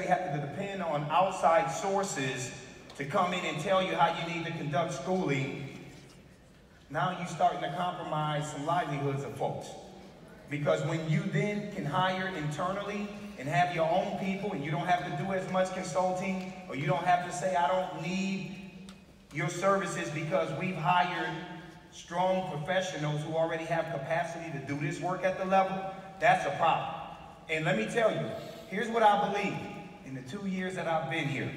necessarily have to depend on outside sources to come in and tell you how you need to conduct schooling, now you're starting to compromise some livelihoods of folks. Because when you then can hire internally and have your own people and you don't have to do as much consulting, or you don't have to say, I don't need your services because we've hired strong professionals who already have capacity to do this work at the level, that's a problem. And let me tell you, here's what I believe in the 2 years that I've been here.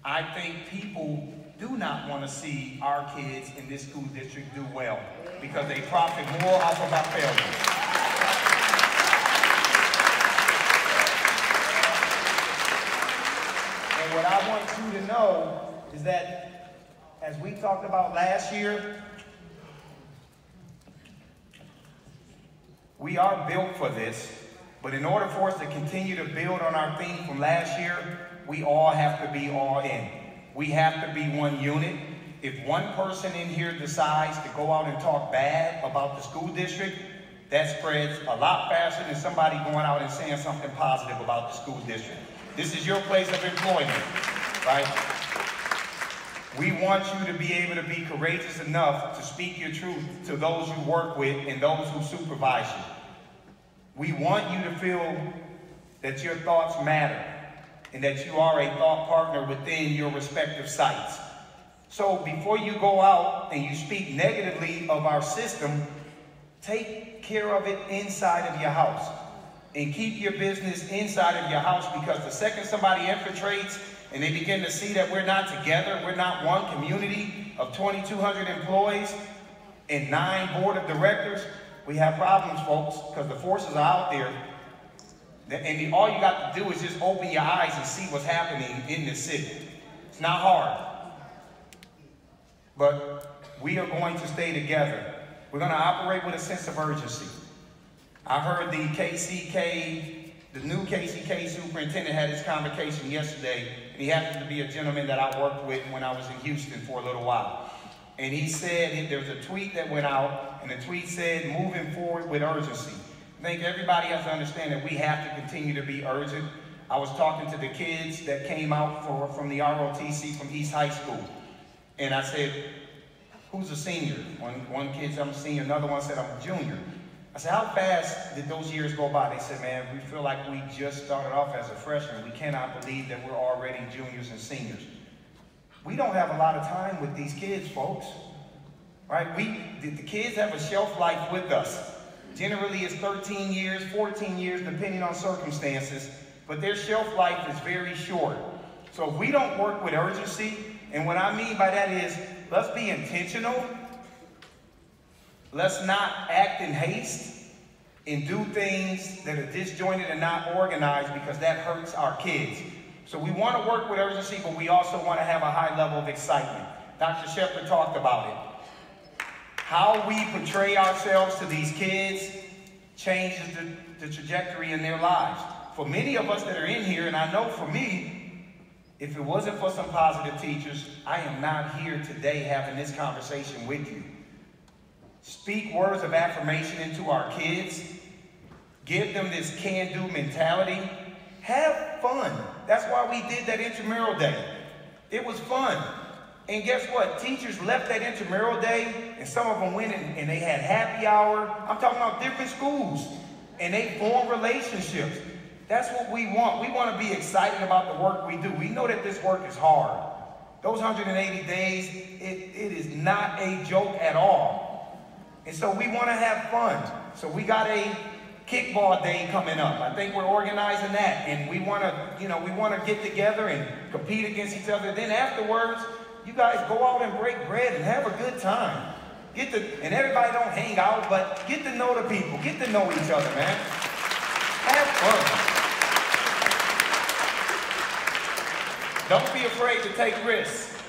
I think people do not want to see our kids in this school district do well because they profit more off of our failures. And what I want you to know is that, as we talked about last year, we are built for this, but in order for us to continue to build on our theme from last year, we all have to be all in. We have to be one unit. If one person in here decides to go out and talk bad about the school district, that spreads a lot faster than somebody going out and saying something positive about the school district. This is your place of employment, right? We want you to be able to be courageous enough to speak your truth to those you work with and those who supervise you. We want you to feel that your thoughts matter and that you are a thought partner within your respective sites. So before you go out and you speak negatively of our system, take care of it inside of your house. And keep your business inside of your house, because the second somebody infiltrates and they begin to see that we're not together, we're not one community of 2,200 employees and 9 board of directors, we have problems, folks, because the forces are out there. And all you got to do is just open your eyes and see what's happening in this city. It's not hard. But we are going to stay together. We're going to operate with a sense of urgency. I heard the new KCK superintendent had his convocation yesterday, and he happened to be a gentleman that I worked with when I was in Houston for a little while. And he said, there was a tweet that went out, and the tweet said, moving forward with urgency. I think everybody has to understand that we have to continue to be urgent. I was talking to the kids that came out from the ROTC from East High School. And I said, who's a senior? One kid said, I'm a senior. Another one said, I'm a junior. I said, how fast did those years go by? They said, man, we feel like we just started off as a freshman. We cannot believe that we're already juniors and seniors. We don't have a lot of time with these kids, folks. Right? The kids have a shelf life with us. Generally, it's 13 years, 14 years, depending on circumstances. But their shelf life is very short. So if we don't work with urgency, and what I mean by that is, let's be intentional. Let's not act in haste and do things that are disjointed and not organized, because that hurts our kids. So we want to work with urgency, but we also want to have a high level of excitement. Dr. Shepard talked about it. How we portray ourselves to these kids changes the trajectory in their lives. For many of us that are in here, and I know for me, if it wasn't for some positive teachers, I am not here today having this conversation with you. Speak words of affirmation into our kids. Give them this can-do mentality. Have fun. That's why we did that intramural day. It was fun. And guess what? Teachers left that intramural day, and some of them went and they had happy hour. I'm talking about different schools. And they formed relationships. That's what we want. We want to be excited about the work we do. We know that this work is hard. Those 180 days, it is not a joke at all. And so we want to have fun. So we got a kickball day coming up. I think we're organizing that. And we want to, we want to get together and compete against each other. Then afterwards, you guys go out and break bread and have a good time. And everybody don't hang out, but get to know the people. Get to know each other, man. Have fun. Don't be afraid to take risks.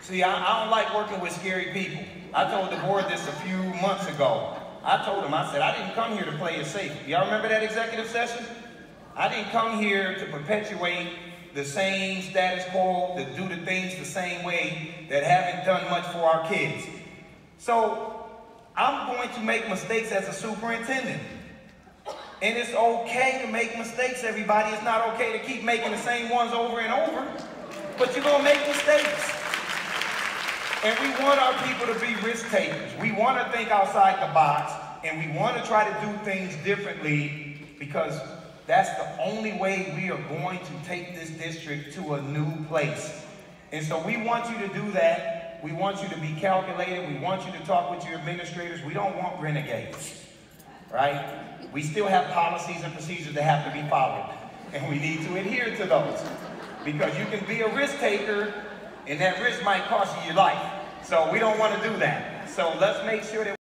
See, I don't like working with scary people. I told the board this a few months ago. I told them, I said, I didn't come here to play it safe. Y'all remember that executive session? I didn't come here to perpetuate the same status quo, to do the things the same way that haven't done much for our kids. So I'm going to make mistakes as a superintendent. And it's okay to make mistakes, everybody. It's not okay to keep making the same ones over and over, but you're gonna make mistakes. And we want our people to be risk takers. We want to think outside the box, and we want to try to do things differently, because that's the only way we are going to take this district to a new place. And so we want you to do that. We want you to be calculated. We want you to talk with your administrators. We don't want renegades, right? We still have policies and procedures that have to be followed, and we need to adhere to those, because you can be a risk taker, and that risk might cost you your life. So we don't want to do that. So let's make sure that